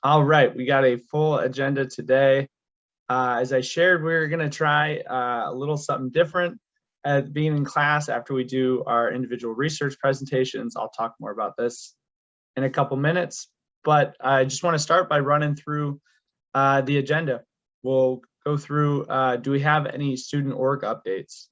All right, we got a full agenda today. As I shared, we're going to try a little something different at being in class after we do our individual research presentations. I'll talk more about this in a couple minutes, but I just want to start by running through the agenda. We'll go through, do we have any student org updates?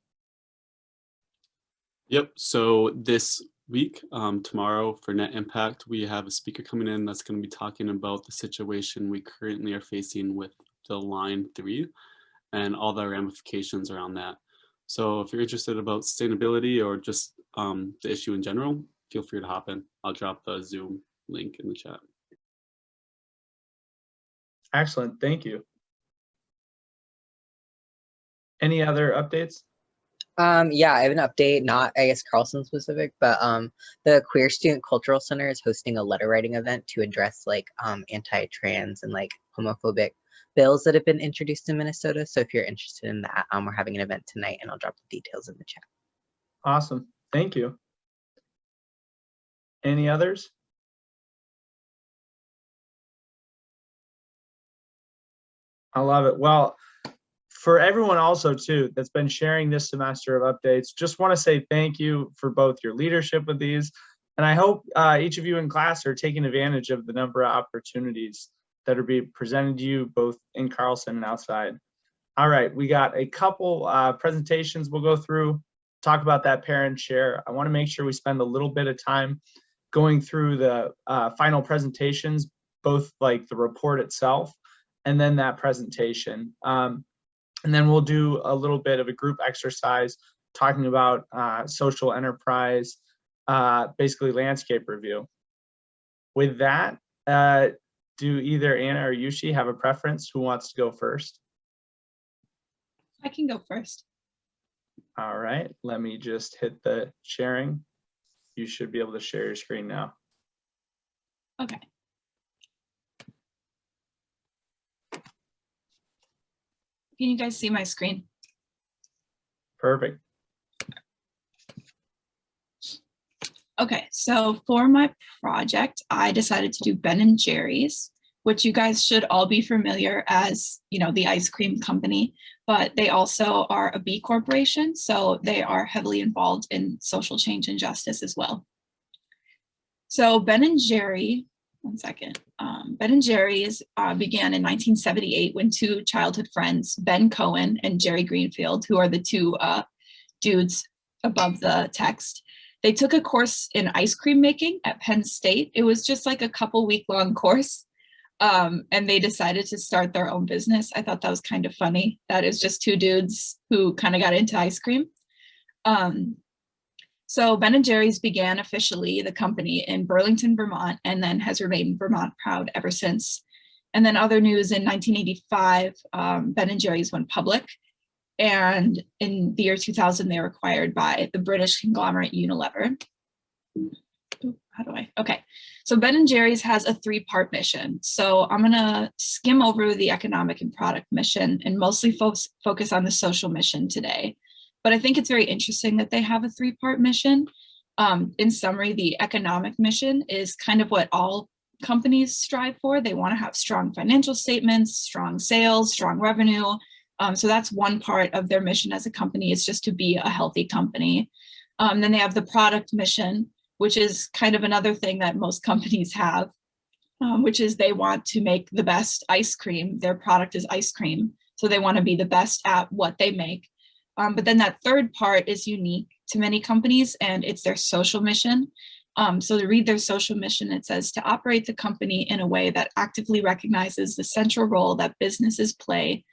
Yep, so this week, tomorrow for Net Impact, we have a speaker coming in that's going to be talking about the situation we currently are facing with the Line 3 and all the ramifications around that. So if you're interested about sustainability or just the issue in general, feel free to hop in. I'll drop the Zoom link in the chat. Excellent, thank you. Any other updates? Yeah, I have an update, not I guess Carlson specific, but the Queer Student Cultural Center is hosting a letter writing event to address like anti-trans and like homophobic bills that have been introduced in Minnesota. So if you're interested in that, we're having an event tonight and I'll drop the details in the chat. Awesome, thank you. Any others? I love it. Well, for everyone also too that's been sharing this semester of updates, just want to say thank you for both your leadership with these, and I hope each of you in class are taking advantage of the number of opportunities that are being presented to you both in Carlson and outside. All right, we got a couple presentations we'll go through, talk about that parent share. I want to make sure we spend a little bit of time going through the final presentations, both like the report itself and then that presentation. And then we'll do a little bit of a group exercise talking about social enterprise, basically landscape review. With that, do either Anna or Yushi have a preference? Who wants to go first? I can go first. All right, let me just hit the sharing. You should be able to share your screen now. Okay. Can you guys see my screen? Perfect. Okay, so for my project, I decided to do Ben & Jerry's, which you guys should all be familiar as, you know, the ice cream company, but they also are a B corporation, so they are heavily involved in social change and justice as well. So Ben & Jerry, one second. Ben & Jerry's began in 1978 when two childhood friends, Ben Cohen and Jerry Greenfield, who are the two dudes above the text, they took a course in ice cream making at Penn State. It was just like a couple week-long course, and they decided to start their own business. I thought that was kind of funny. That is just two dudes who kind of got into ice cream. So Ben & Jerry's began officially the company in Burlington, Vermont, and then has remained Vermont proud ever since. And then other news, in 1985, Ben & Jerry's went public. And in the year 2000, they were acquired by the British conglomerate Unilever. Okay. So Ben & Jerry's has a three-part mission. So I'm gonna skim over the economic and product mission and mostly focus on the social mission today. But I think it's very interesting that they have a three-part mission. In summary, the economic mission is kind of what all companies strive for. They want to have strong financial statements, strong sales, strong revenue. So that's one part of their mission as a company, is just to be a healthy company. Then they have the product mission, which is kind of another thing that most companies have, which is they want to make the best ice cream. Their product is ice cream, so they want to be the best at what they make. But then that third part is unique to many companies, and it's their social mission. So to read their social mission, it says to operate the company in a way that actively recognizes the central role that businesses play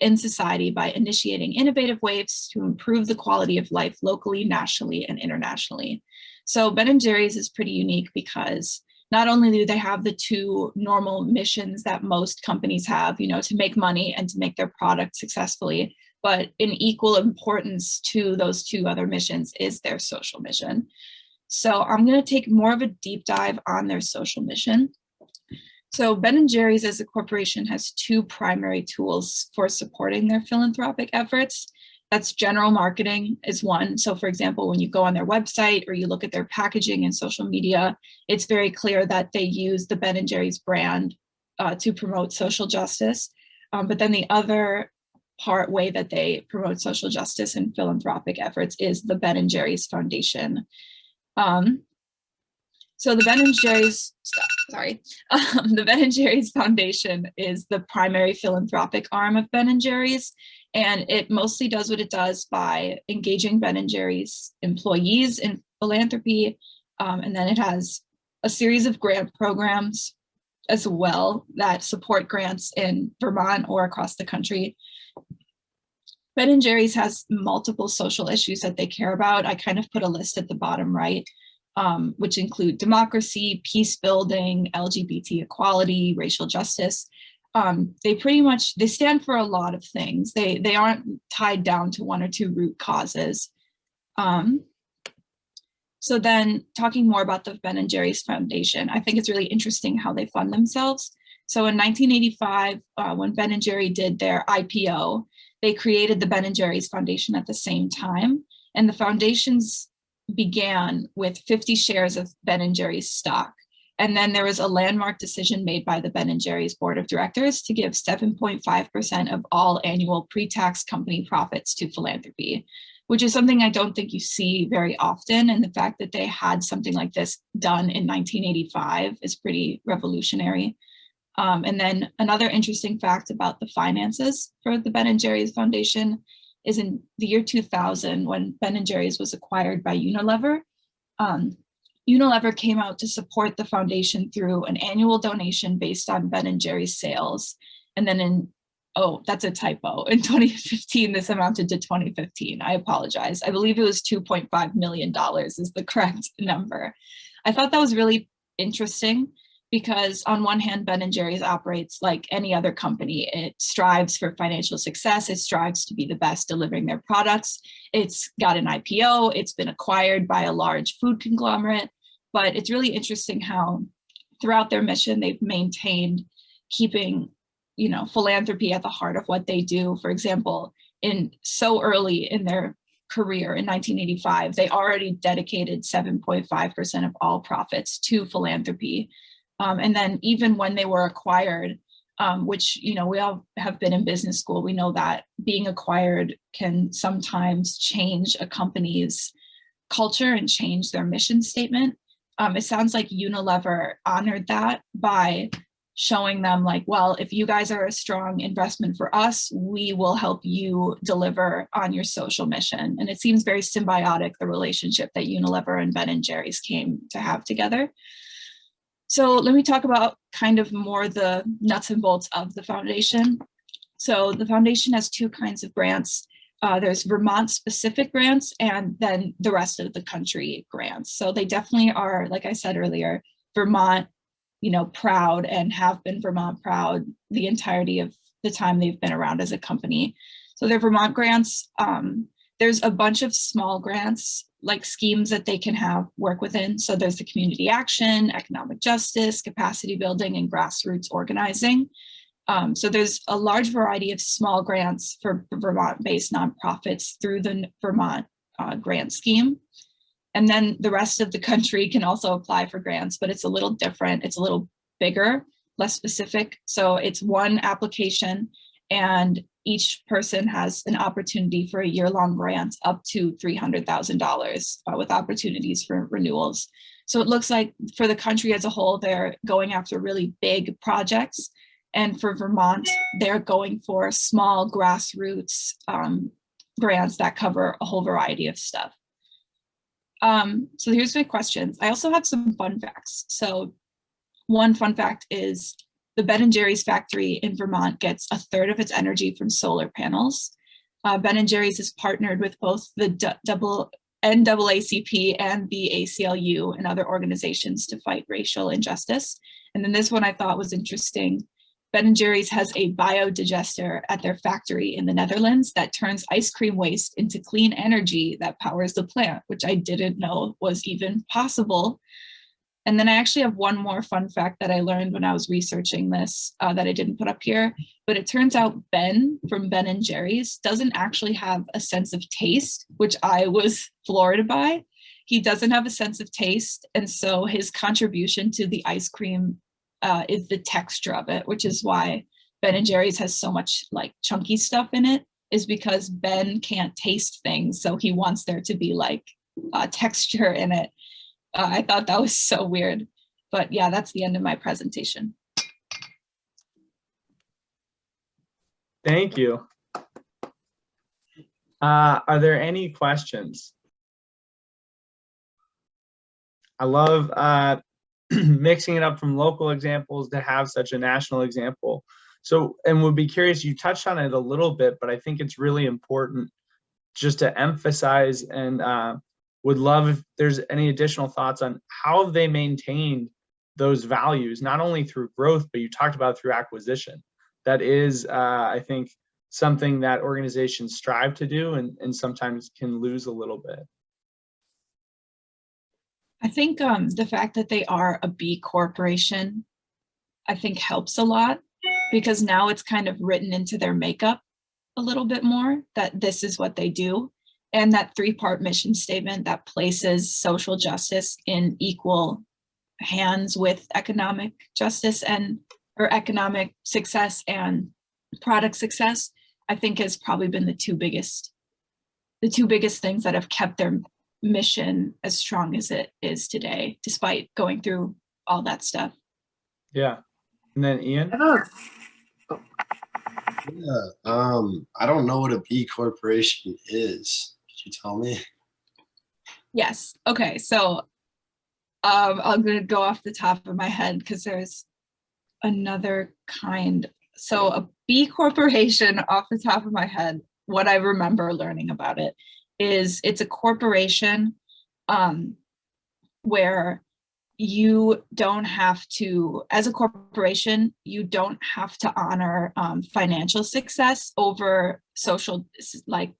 in society by initiating innovative ways to improve the quality of life locally, nationally, and internationally. So Ben & Jerry's is pretty unique because not only do they have the two normal missions that most companies have, you know, to make money and to make their product successfully, but in equal importance to those two other missions is their social mission. So I'm going to take more of a deep dive on their social mission. So Ben & Jerry's as a corporation has two primary tools for supporting their philanthropic efforts. That's general marketing is one. So for example, when you go on their website or you look at their packaging and social media, it's very clear that they use the Ben & Jerry's brand to promote social justice. But then the other way that they promote social justice and philanthropic efforts is the Ben and Jerry's Foundation. So the Ben and Jerry's, the Ben and Jerry's Foundation is the primary philanthropic arm of Ben and Jerry's, and it mostly does what it does by engaging Ben and Jerry's employees in philanthropy, and then it has a series of grant programs as well that support grants in Vermont or across the country. Ben and Jerry's has multiple social issues that they care about. I kind of put a list at the bottom right, which include democracy, peace building, LGBT equality, racial justice. They stand for a lot of things. They aren't tied down to one or two root causes. So then talking more about the Ben and Jerry's Foundation, I think it's really interesting how they fund themselves. So in 1985, when Ben and Jerry did their IPO, they created the Ben and Jerry's Foundation at the same time. And the foundations began with 50 shares of Ben and Jerry's stock. And then there was a landmark decision made by the Ben and Jerry's board of directors to give 7.5% of all annual pre-tax company profits to philanthropy, which is something I don't think you see very often. And the fact that they had something like this done in 1985 is pretty revolutionary. And then another interesting fact about the finances for the Ben and Jerry's Foundation is in the year 2000, when Ben and Jerry's was acquired by Unilever. Unilever came out to support the foundation through an annual donation based on Ben and Jerry's sales. And then that's a typo. In 2015, this amounted to 2015. I apologize. I believe it was $2.5 million is the correct number. I thought that was really interesting because on one hand, Ben and Jerry's operates like any other company. It strives for financial success. It strives to be the best delivering their products. It's got an IPO. It's been acquired by a large food conglomerate. But it's really interesting how throughout their mission, they've maintained keeping, philanthropy at the heart of what they do. For example, so early in their career in 1985, they already dedicated 7.5% of all profits to philanthropy. And then even when they were acquired, which, we all have been in business school, we know that being acquired can sometimes change a company's culture and change their mission statement. It sounds like Unilever honored that by showing them like, well, if you guys are a strong investment for us, we will help you deliver on your social mission. And it seems very symbiotic, the relationship that Unilever and Ben and Jerry's came to have together. So let me talk about kind of more the nuts and bolts of the foundation. So the foundation has two kinds of grants. There's Vermont specific grants and then the rest of the country grants. So they definitely are, like I said earlier, Vermont, proud and have been Vermont proud the entirety of the time they've been around as a company. So their Vermont grants, there's a bunch of small grants like schemes that they can work within. So there's the community action, economic justice, capacity building, and grassroots organizing. So there's a large variety of small grants for Vermont-based nonprofits through the Vermont grant scheme. And then the rest of the country can also apply for grants, but it's a little different. It's a little bigger, less specific. So it's one application and each person has an opportunity for a year-long grant up to $300,000 with opportunities for renewals. So it looks like for the country as a whole, they're going after really big projects. And for Vermont, they're going for small grassroots grants that cover a whole variety of stuff. So here's my questions. I also have some fun facts. So one fun fact is the Ben & Jerry's factory in Vermont gets a third of its energy from solar panels. Ben & Jerry's is partnered with both the NAACP and the ACLU and other organizations to fight racial injustice. And then this one I thought was interesting. Ben & Jerry's has a biodigester at their factory in the Netherlands that turns ice cream waste into clean energy that powers the plant, which I didn't know was even possible. And then I actually have one more fun fact that I learned when I was researching this that I didn't put up here, but it turns out Ben from Ben & Jerry's doesn't actually have a sense of taste, which I was floored by. He doesn't have a sense of taste. And so his contribution to the ice cream is the texture of it, which is why Ben & Jerry's has so much like chunky stuff in it, is because Ben can't taste things. So he wants there to be like texture in it. I thought that was so weird. But yeah, that's the end of my presentation. Thank you. Are there any questions? I love mixing it up from local examples to have such a national example. So, and would be curious, you touched on it a little bit, but I think it's really important just to emphasize, and would love if there's any additional thoughts on how have they maintained those values, not only through growth, but you talked about through acquisition. That is, I think, something that organizations strive to do and sometimes can lose a little bit. I think the fact that they are a B corporation, I think helps a lot, because now it's kind of written into their makeup a little bit more that this is what they do. And that 3-part mission statement that places social justice in equal hands with economic justice or economic success and product success, I think has probably been the two biggest things that have kept their mission as strong as it is today, despite going through all that stuff. Yeah. And then Ian? Yeah, I don't know what a B corporation is. Could you tell me? Yes. Okay. So I'm going to go off the top of my head because there's another kind. So a B corporation, off the top of my head, what I remember learning about it is it's a corporation where you don't have to, as a corporation, you don't have to honor financial success over social, like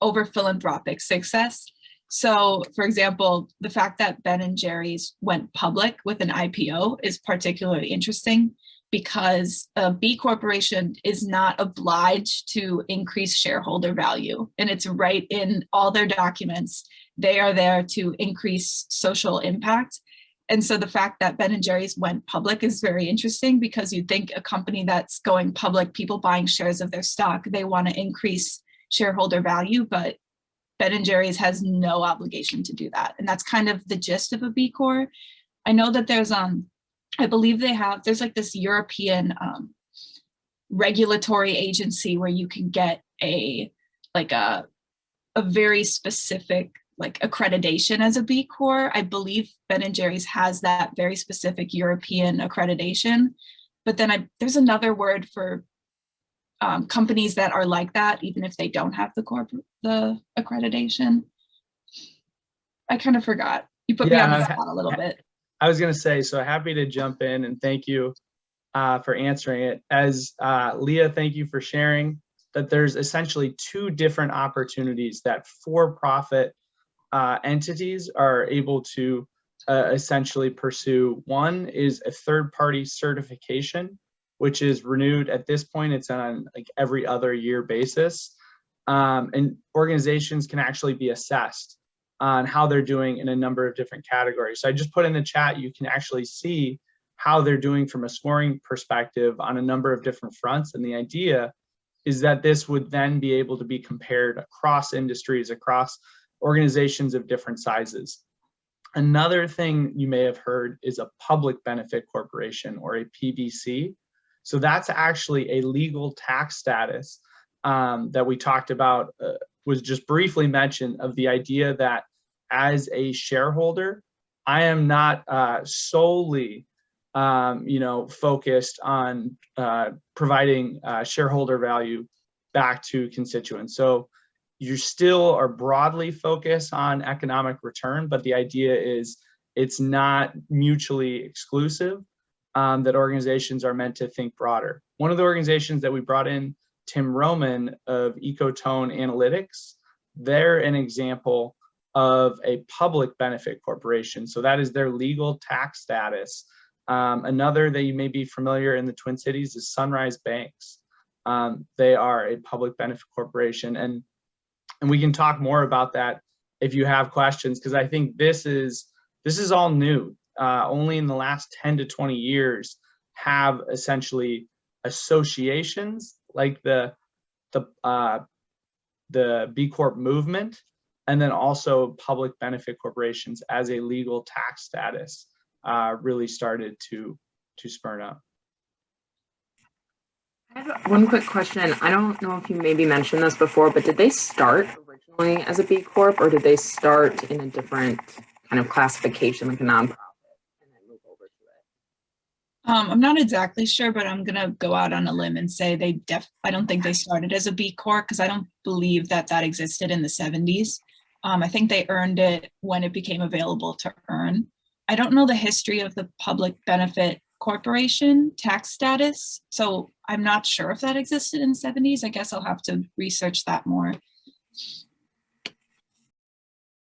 over philanthropic success. So for example, the fact that Ben & Jerry's went public with an IPO is particularly interesting because a B corporation is not obliged to increase shareholder value. And it's right in all their documents. They are there to increase social impact. And so the fact that Ben & Jerry's went public is very interesting because you'd think a company that's going public, people buying shares of their stock, they want to increase shareholder value, but Ben & Jerry's has no obligation to do that. And that's kind of the gist of a B Corp. I know that there's, I believe there's like this European regulatory agency where you can get a very specific like accreditation as a B Corp. I believe Ben & Jerry's has that very specific European accreditation. But then there's another word for companies that are like that, even if they don't have the accreditation. I kind of forgot. You put me on the spot a little bit. I was going to say, so happy to jump in and thank you for answering it. As Leah, thank you for sharing that there's essentially 2 different opportunities that for-profit entities are able to essentially pursue. One is a third-party certification, which is renewed at this point. It's on like every other year basis. And organizations can actually be assessed on how they're doing in a number of different categories. So I just put in the chat, you can actually see how they're doing from a scoring perspective on a number of different fronts. And the idea is that this would then be able to be compared across industries, across organizations of different sizes. Another thing you may have heard is a public benefit corporation, or a PBC. So that's actually a legal tax status that we talked about, was just briefly mentioned, of the idea that as a shareholder, I am not solely focused on providing shareholder value back to constituents. So you still are broadly focused on economic return, but the idea is it's not mutually exclusive, that organizations are meant to think broader. One of the organizations that we brought in, Tim Roman of Ecotone Analytics, they're an example of a public benefit corporation. So that is their legal tax status. Another that you may be familiar in the Twin Cities is Sunrise Banks. They are a public benefit corporation, and we can talk more about that if you have questions, because I think this is all new. only in the last 10 to 20 years have essentially associations like the B Corp movement, and then also public benefit corporations as a legal tax status really started to spurn up. I have one quick question. I don't know if you maybe mentioned this before, but did they start originally as a B Corp, or did they start in a different kind of classification, like a nonprofit, and then move over to it? I'm not exactly sure, but I'm gonna go out on a limb and say I don't think they started as a B Corp, because I don't believe that existed in the 70s. I think they earned it when it became available to earn. I don't know the history of the public benefit corporation tax status, so I'm not sure if that existed in the 70s. I guess I'll have to research that more.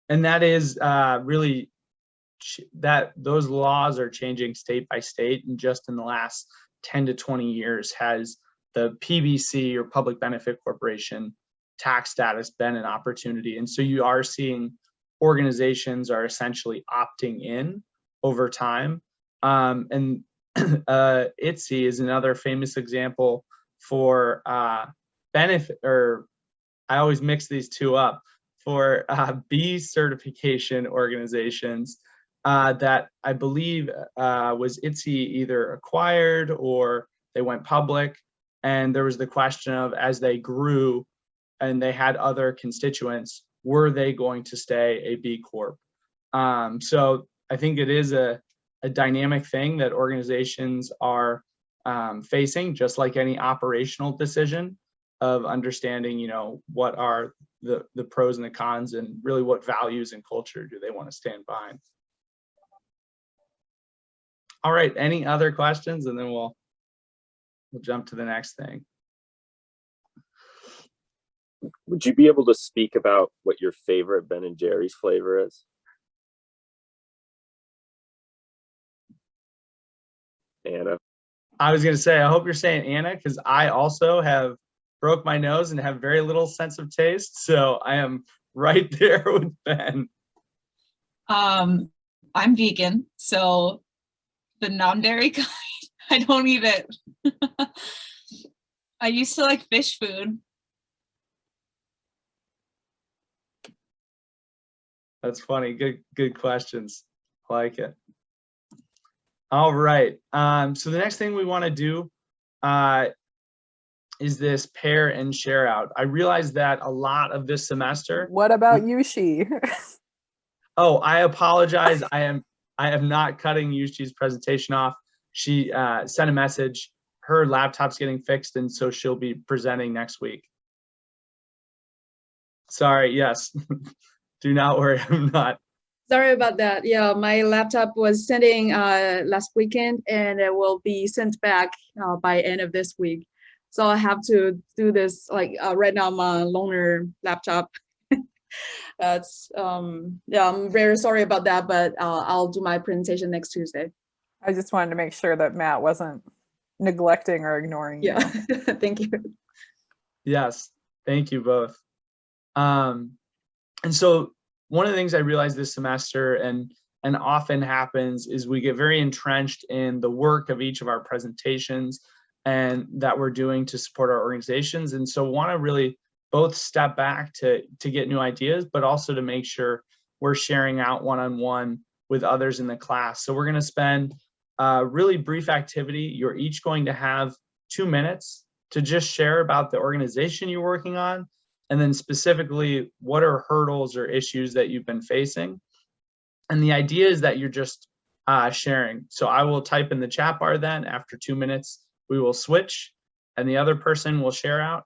And that is really that those laws are changing state by state, and just in the last 10 to 20 years has the PBC, or public benefit corporation, tax status been an opportunity. And so you are seeing organizations are essentially opting in over time. And ITSE is another famous example for benefit, or I always mix these two up, for B certification organizations that I believe was ITSE either acquired or they went public. And there was the question of, as they grew and they had other constituents, were they going to stay a B Corp? So I think it is a dynamic thing that organizations are facing, just like any operational decision of understanding, what are the pros and the cons, and really what values and culture do they want to stand behind. All right, any other questions? And then we'll jump to the next thing. Would you be able to speak about what your favorite Ben and Jerry's flavor is? Anna. I was going to say, I hope you're saying Anna, because I also have broke my nose and have very little sense of taste. So I am right there with Ben. I'm vegan, so the non-dairy kind, I don't eat it. I used to like fish food. That's funny. Good questions. I like it. All right. So the next thing we want to do is this pair and share out. I realized that a lot of this semester. What about Yushi? Oh, I apologize. I am not cutting Yushi's presentation off. She sent a message. Her laptop's getting fixed, and so she'll be presenting next week. Sorry. Yes. Do not worry. I'm not. Sorry about that. Yeah, my laptop was sending last weekend, and it will be sent back by end of this week. So I have to do this right now. I'm on a loaner laptop. That's yeah, I'm very sorry about that, but I'll do my presentation next Tuesday. I just wanted to make sure that Matt wasn't neglecting or ignoring you. Yeah, thank you. Yes, thank you both. And so one of the things I realized this semester and often happens is we get very entrenched in the work of each of our presentations and that we're doing to support our organizations. And so want to really both step back to get new ideas, but also to make sure we're sharing out one-on-one with others in the class. So we're going to spend a really brief activity. You're each going to have 2 minutes to just share about the organization you're working on, and then specifically what are hurdles or issues that you've been facing. And the idea is that you're just sharing. So I will type in the chat bar, then after 2 minutes, we will switch and the other person will share out.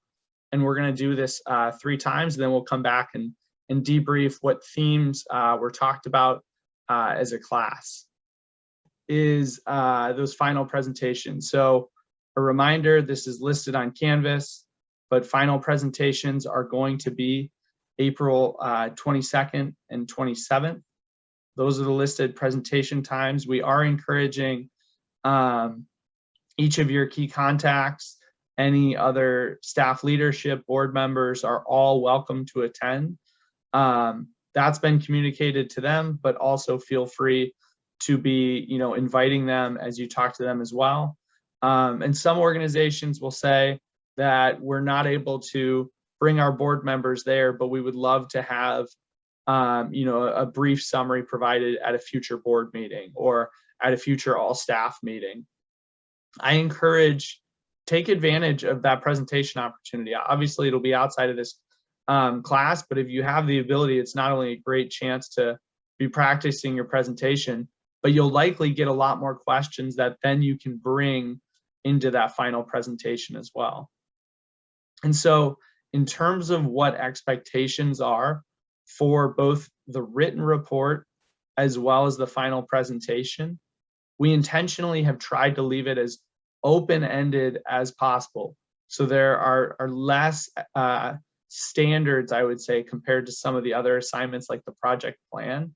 And we're going to do this 3 times, and then we'll come back and debrief what themes were talked about as a class. Is those final presentations. So a reminder, this is listed on Canvas, but final presentations are going to be April 22nd and 27th. Those are the listed presentation times. We are encouraging each of your key contacts, any other staff leadership, board members are all welcome to attend. That's been communicated to them, but also feel free to be, inviting them as you talk to them as well. And some organizations will say that we're not able to bring our board members there, but we would love to have, a brief summary provided at a future board meeting or at a future all staff meeting. I encourage, take advantage of that presentation opportunity. Obviously, it'll be outside of this class, but if you have the ability, it's not only a great chance to be practicing your presentation, but you'll likely get a lot more questions that then you can bring into that final presentation as well. And so in terms of what expectations are for both the written report as well as the final presentation, we intentionally have tried to leave it as open-ended as possible. So there are less standards, I would say, compared to some of the other assignments like the project plan,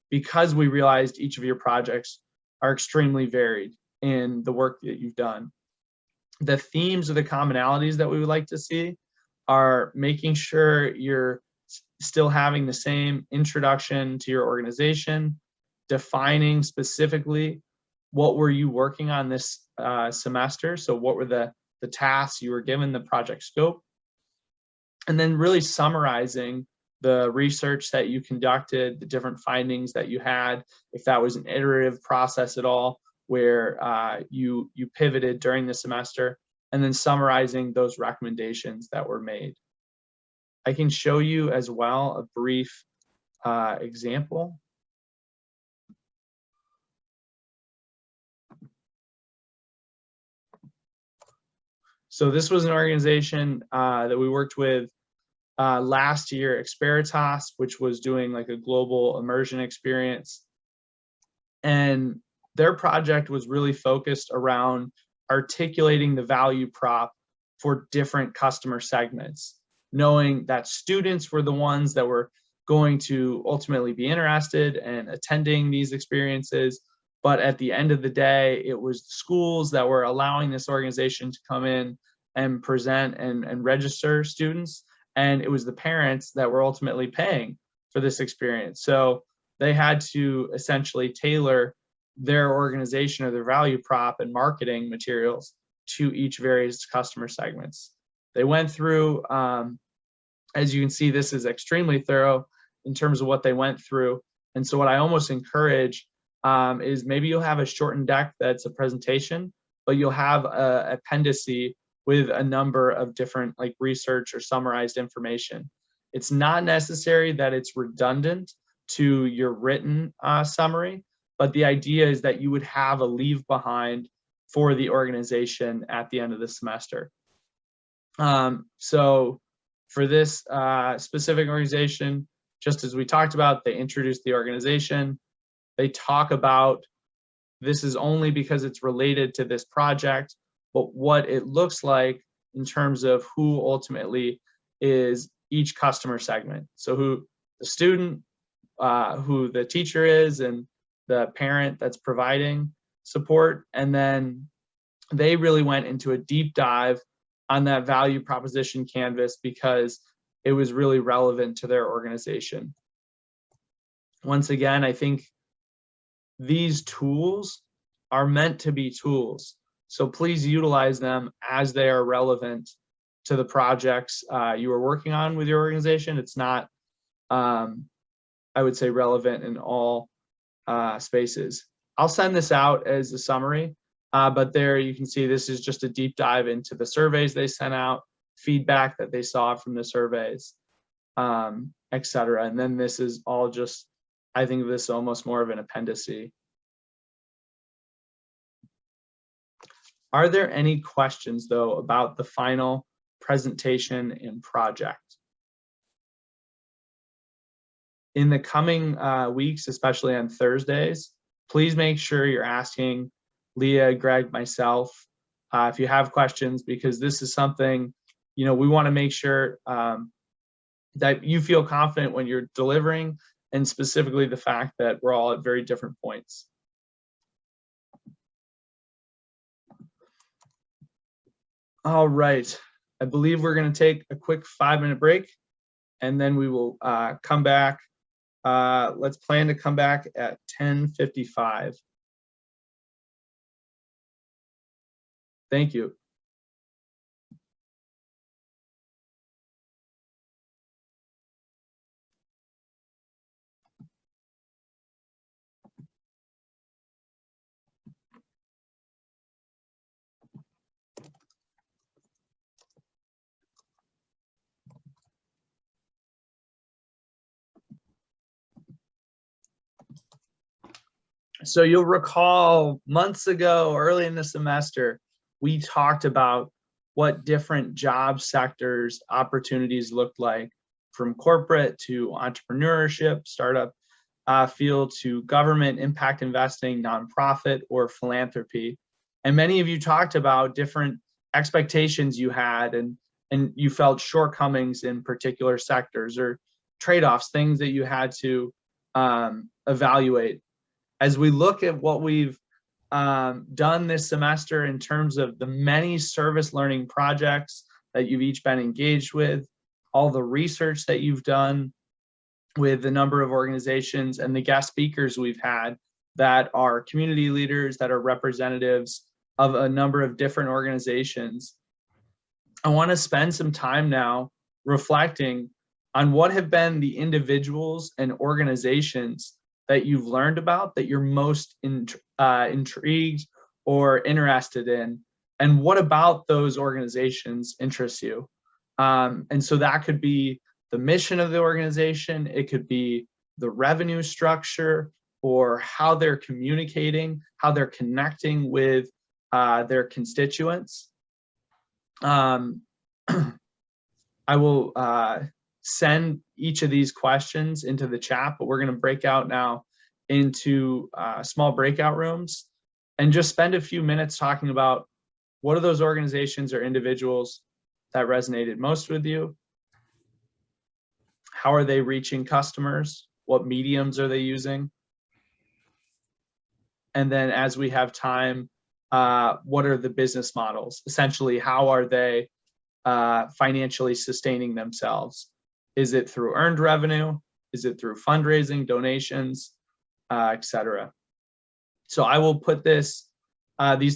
because we realized each of your projects are extremely varied in the work that you've done. The themes or the commonalities that we would like to see are making sure you're still having the same introduction to your organization, defining specifically what were you working on this semester. So what were the tasks you were given, the project scope, and then really summarizing the research that you conducted, the different findings that you had, if that was an iterative process at all, where you pivoted during the semester, and then summarizing those recommendations that were made. I can show you as well a brief example. So this was an organization that we worked with last year, Experitas, which was doing like a global immersion experience. And their project was really focused around articulating the value prop for different customer segments, knowing that students were the ones that were going to ultimately be interested in attending these experiences. But at the end of the day, it was schools that were allowing this organization to come in and present and register students. And it was the parents that were ultimately paying for this experience. So they had to essentially tailor their organization or their value prop and marketing materials to each various customer segments. They went through, as you can see, this is extremely thorough in terms of what they went through. And so what I almost encourage is maybe you'll have a shortened deck that's a presentation, but you'll have an appendice with a number of different like research or summarized information. It's not necessary that it's redundant to your written summary, but the idea is that you would have a leave behind for the organization at the end of the semester. So for this specific organization, just as we talked about, they introduced the organization. They talk about this is only because it's related to this project, but what it looks like in terms of who ultimately is each customer segment. So who the student, who the teacher is, and the parent that's providing support. And then they really went into a deep dive on that value proposition canvas because it was really relevant to their organization. Once again, I think these tools are meant to be tools. So please utilize them as they are relevant to the projects you are working on with your organization. It's not, I would say, relevant in all spaces. I'll send this out as a summary, but there you can see this is just a deep dive into the surveys they sent out, feedback that they saw from the surveys, etc. And then this is all just, I think this is almost more of an appendice. Are there any questions though about the final presentation and project? In the coming weeks, especially on Thursdays, please make sure you're asking Leah, Greg, myself, if you have questions, because this is something, we want to make sure that you feel confident when you're delivering, and specifically the fact that we're all at very different points. All right, I believe we're going to take a quick 5-minute break, and then we will come back Let's plan to come back at 10:55. Thank you. So you'll recall months ago, early in the semester, we talked about what different job sectors opportunities looked like, from corporate to entrepreneurship, startup field, to government, impact investing, nonprofit, or philanthropy. And many of you talked about different expectations you had, and you felt shortcomings in particular sectors, or trade-offs, things that you had to evaluate. As we look at what we've done this semester in terms of the many service learning projects that you've each been engaged with, all the research that you've done with the number of organizations, and the guest speakers we've had that are community leaders, that are representatives of a number of different organizations, I want to spend some time now reflecting on what have been the individuals and organizations that you've learned about, that you're most intrigued or interested in, and what about those organizations interests you. And so that could be the mission of the organization, it could be the revenue structure, or how they're communicating, how they're connecting with their constituents. I will send each of these questions into the chat, but we're going to break out now into small breakout rooms and just spend a few minutes talking about what are those organizations or individuals that resonated most with you? How are they reaching customers? What mediums are they using? And then as we have time, what are the business models? Essentially, how are they financially sustaining themselves? Is it through earned revenue? Is it through fundraising, donations, etc.? So I will put these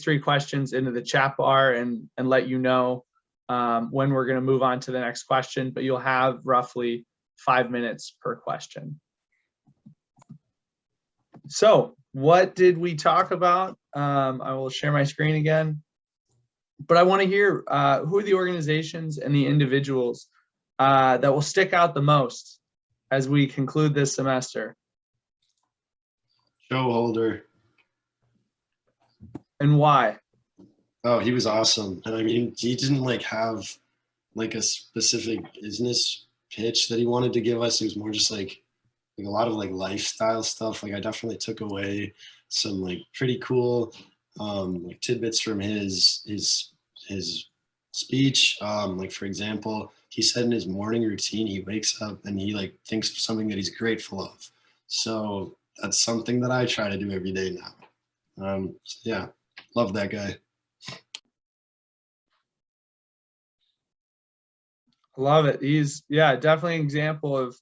three questions into the chat bar and let you know when we're going to move on to the next question, but you'll have roughly 5 minutes per question. So what did we talk about? I will share my screen again, but I want to hear who are the organizations and the individuals that will stick out the most as we conclude this semester. Joe Holder. And why? Oh, he was awesome. And I mean, he didn't like have like a specific business pitch that he wanted to give us. It was more just like a lot of like lifestyle stuff. Like I definitely took away some like pretty cool like tidbits from his speech. Like for example, he said in his morning routine, he wakes up and he like thinks of something that he's grateful of. So that's something that I try to do every day now. So yeah, love that guy. Love it. He's, yeah, definitely an example of,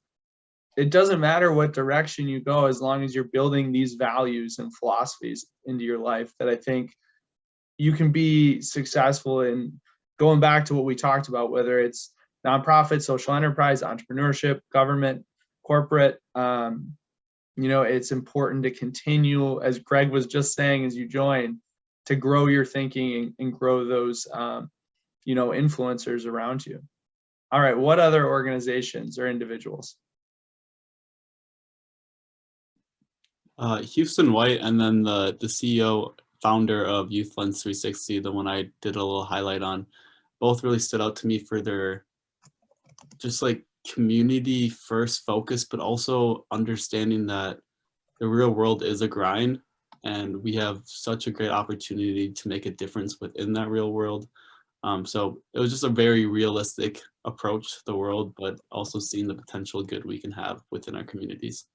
it doesn't matter what direction you go as long as you're building these values and philosophies into your life, that I think you can be successful in. Going back to what we talked about, whether it's nonprofit, social enterprise, entrepreneurship, government, corporate, you know, it's important to continue, as Greg was just saying as you join, to grow your thinking and grow those, you know, influencers around you. All right, what other organizations or individuals? Houston White, and then the CEO, founder of Youth Lens 360, the one I did a little highlight on, both really stood out to me for their just like community first focus, but also understanding that the real world is a grind and we have such a great opportunity to make a difference within that real world. So it was just a very realistic approach to the world, but also seeing the potential good we can have within our communities.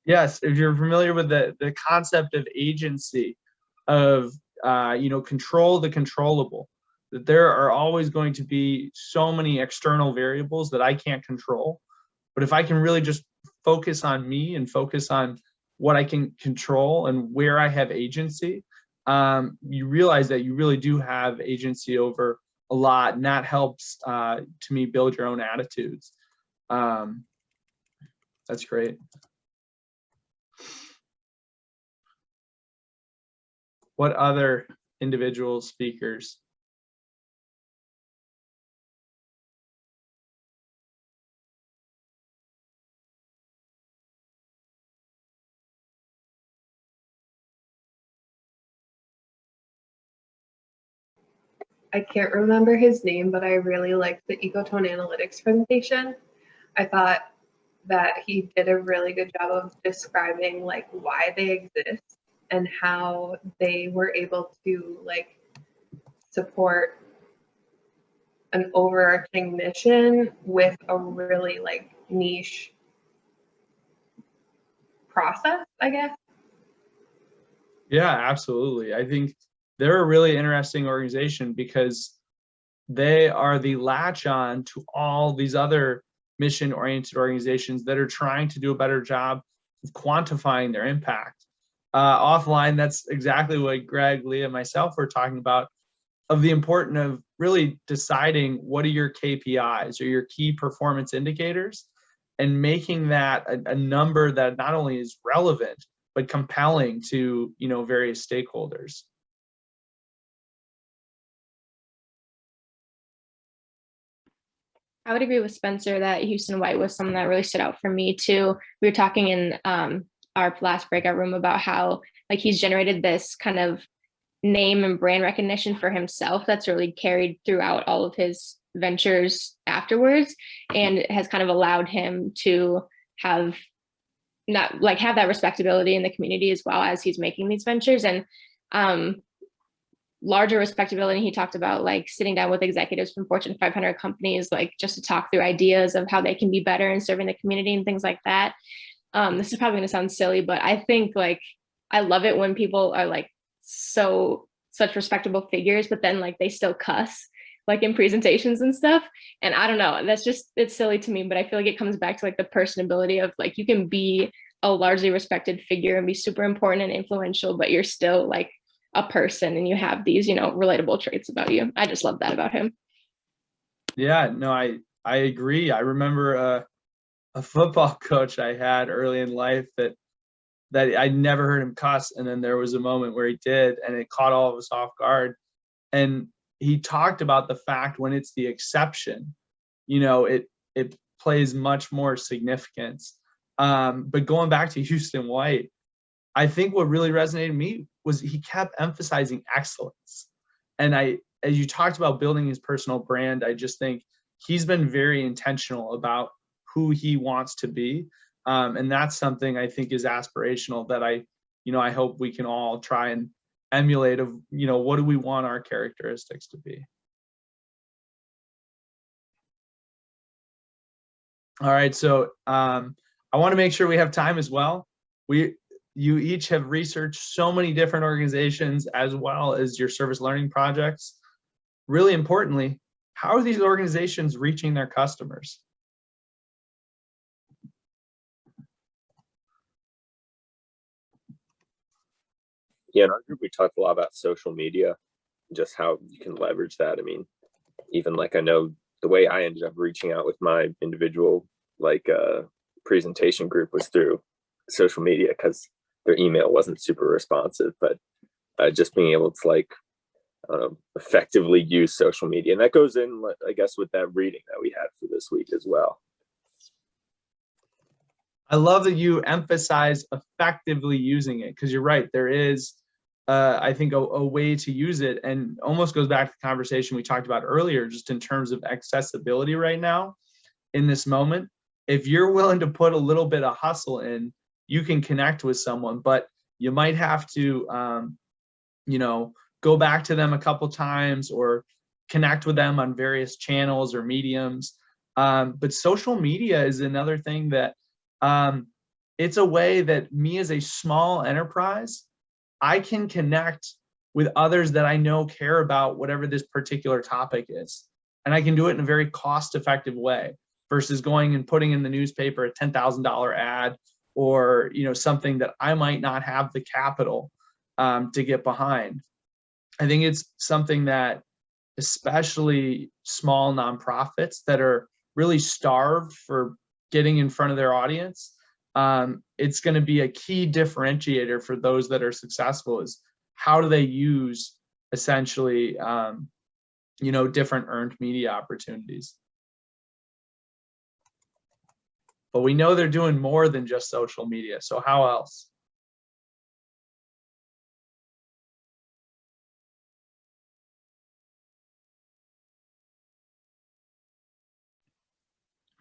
Yes, if you're familiar with the concept of agency, of control the controllable. That there are always going to be so many external variables that I can't control. But if I can really just focus on me and focus on what I can control and where I have agency, you realize that you really do have agency over a lot, and that helps to me build your own attitudes. That's great. What other individual speakers? I can't remember his name, but I really liked the ecotone analytics presentation. I thought that he did a really good job of describing like why they exist and how they were able to like support an overarching mission with a really like niche process, I guess. Yeah, absolutely. I think they're a really interesting organization because they are the latch on to all these other mission-oriented organizations that are trying to do a better job of quantifying their impact. Offline, that's exactly what Greg, Leah, and myself were talking about, of the importance of really deciding what are your KPIs or your key performance indicators, and making that a number that not only is relevant, but compelling to various stakeholders. I would agree with Spencer that Houston White was someone that really stood out for me too. We were talking in our last breakout room about how like he's generated this kind of name and brand recognition for himself that's really carried throughout all of his ventures afterwards, and it has kind of allowed him to have that respectability in the community as well as he's making these ventures, and larger respectability. He talked about like sitting down with executives from Fortune 500 companies, like just to talk through ideas of how they can be better in serving the community and things like that. This is probably going to sound silly, but I think like I love it when people are like such respectable figures, but then like they still cuss like in presentations and stuff. And I don't know, it's silly to me, but I feel like it comes back to like the personability of like you can be a largely respected figure and be super important and influential, but you're still like a person and you have these, relatable traits about you. I just love that about him. Yeah, no, I agree. I remember a football coach I had early in life that I never heard him cuss, and then there was a moment where he did, and it caught all of us off guard. And he talked about the fact when it's the exception, it plays much more significance. But going back to Houston White, I think what really resonated with me was he kept emphasizing excellence. And as you talked about building his personal brand, I just think he's been very intentional about who he wants to be. And that's something I think is aspirational that I hope we can all try and emulate of, what do we want our characteristics to be? All right, so I want to make sure we have time as well. You each have researched so many different organizations as well as your service learning projects. Really importantly, how are these organizations reaching their customers? Yeah, in our group, we talked a lot about social media, just how you can leverage that. I mean, even like I know the way I ended up reaching out with my individual presentation group was through social media because their email wasn't super responsive, but just being able to effectively use social media. And that goes in, I guess, with that reading that we had for this week as well. I love that you emphasize effectively using it, because you're right. There is, I think, a way to use it, and almost goes back to the conversation we talked about earlier, just in terms of accessibility right now in this moment. If you're willing to put a little bit of hustle in, you can connect with someone, but you might have to, go back to them a couple times or connect with them on various channels or mediums. But social media is another thing that it's a way that me as a small enterprise, I can connect with others that I know care about whatever this particular topic is. And I can do it in a very cost-effective way versus going and putting in the newspaper a $10,000 ad or something that I might not have the capital to get behind. I think it's something that especially small nonprofits that are really starved for getting in front of their audience, it's going to be a key differentiator for those that are successful is how do they use essentially different earned media opportunities. But we know they're doing more than just social media, so how else?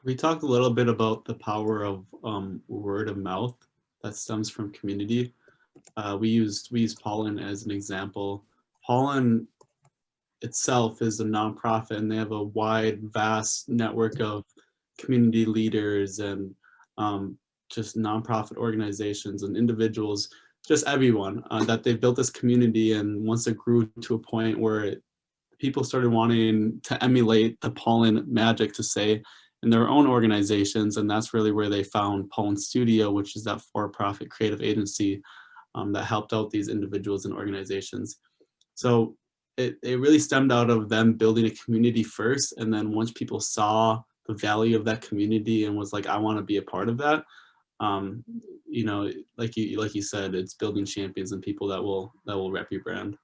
We talked a little bit about the power of word of mouth that stems from community. We used Pollen as an example. Pollen itself is a nonprofit, and they have a wide, vast network of community leaders and just nonprofit organizations and individuals, just everyone, that they've built this community. And once it grew to a point where people started wanting to emulate the Pollen magic, to say, in their own organizations, and that's really where they found Pollen Studio, which is that for-profit creative agency that helped out these individuals and organizations. So it really stemmed out of them building a community first, and then once people saw the value of that community and was like, I want to be a part of that, like you said, it's building champions and people that will rep your brand.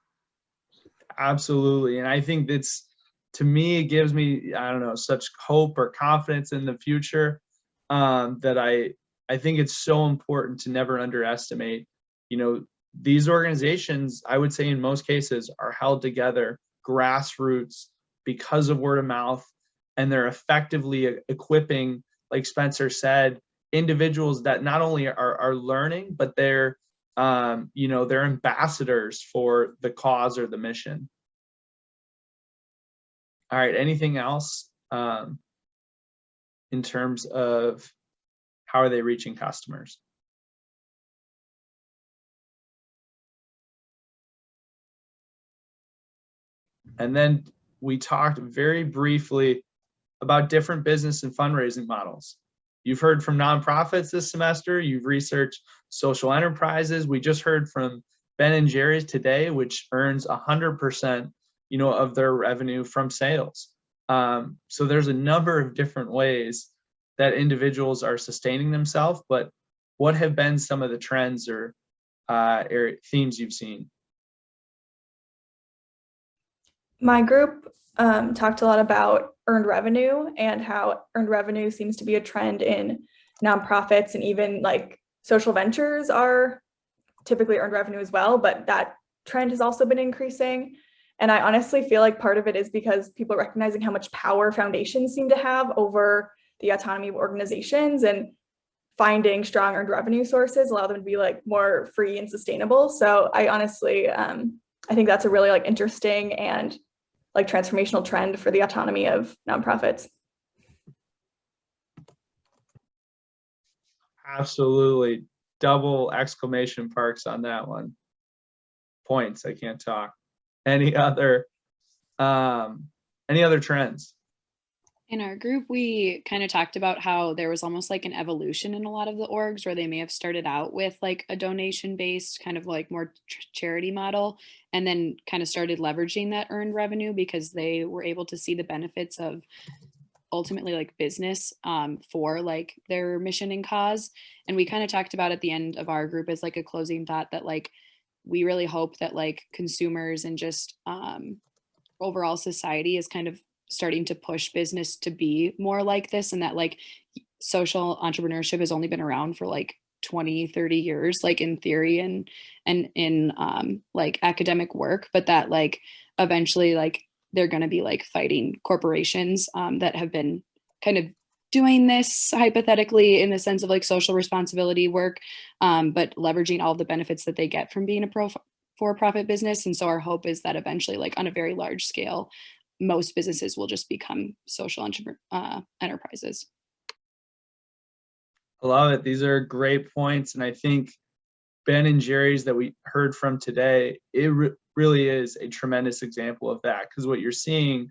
Absolutely. And I think that's, to me, it gives me, I don't know, such hope or confidence in the future that I think it's so important to never underestimate, these organizations, I would say in most cases, are held together grassroots because of word of mouth, and they're effectively equipping, like Spencer said, individuals that not only are learning, but they're they're ambassadors for the cause or the mission. All right, anything else in terms of how are they reaching customers? And then we talked very briefly about different business and fundraising models. You've heard from nonprofits this semester, you've researched social enterprises. We just heard from Ben and Jerry's today, which earns 100% of their revenue from sales. So there's a number of different ways that individuals are sustaining themselves, but what have been some of the trends or themes you've seen? My group talked a lot about earned revenue and how earned revenue seems to be a trend in nonprofits, and even like social ventures are typically earned revenue as well, but that trend has also been increasing. And I honestly feel like part of it is because people are recognizing how much power foundations seem to have over the autonomy of organizations, and finding strong earned revenue sources allow them to be like more free and sustainable. So I honestly, I think that's a really like interesting and like transformational trend for the autonomy of nonprofits. Absolutely. Double exclamation marks on that one. Points, I can't talk. Any other trends? In our group, we kind of talked about how there was almost like an evolution in a lot of the orgs where they may have started out with like a donation-based kind of like more charity model, and then kind of started leveraging that earned revenue because they were able to see the benefits of ultimately like business for like their mission and cause. And we kind of talked about at the end of our group as like a closing thought that like we really hope that like consumers and just overall society is kind of starting to push business to be more like this, and that like social entrepreneurship has only been around for like 20-30 years, like in theory and in like academic work, but that like eventually like they're going to be like fighting corporations that have been kind of doing this hypothetically in the sense of like social responsibility work, but leveraging all of the benefits that they get from being a for-profit business. And so our hope is that eventually, like on a very large scale, most businesses will just become social enterprises. I love it. These are great points. And I think Ben and Jerry's that we heard from today, really is a tremendous example of that, because what you're seeing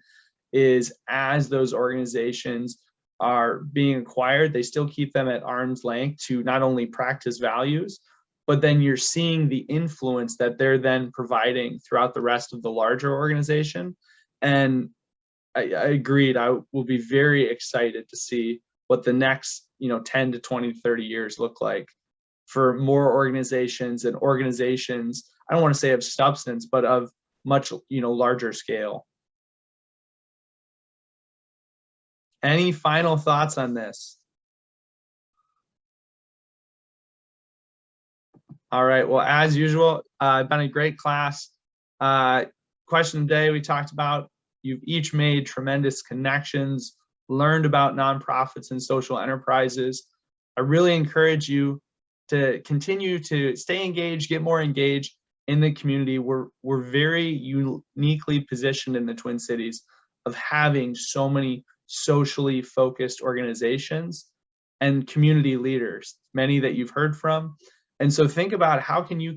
is as those organizations are being acquired, they still keep them at arm's length to not only practice values, but then you're seeing the influence that they're then providing throughout the rest of the larger organization. And I agreed, I will be very excited to see what the next 10 to 20, 30 years look like for more organizations, and organizations, I don't want to say of substance, but of much larger scale. Any final thoughts on this? All right, well, as usual, been a great class. Question of the day we talked about, you've each made tremendous connections, learned about nonprofits and social enterprises. I really encourage you to continue to stay engaged, get more engaged in the community. We're very uniquely positioned in the Twin Cities of having so many socially focused organizations and community leaders, many that you've heard from. And so think about how can you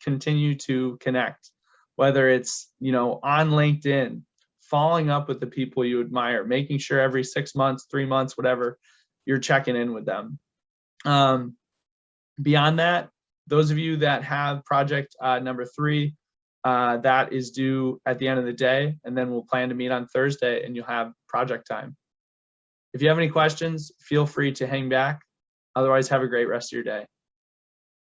continue to connect, whether it's on LinkedIn, following up with the people you admire, making sure every 6 months, 3 months, whatever, you're checking in with them. Beyond that, those of you that have project number 3, that is due at the end of the day, and then we'll plan to meet on Thursday and you'll have project time. If you have any questions, feel free to hang back. Otherwise, have a great rest of your day.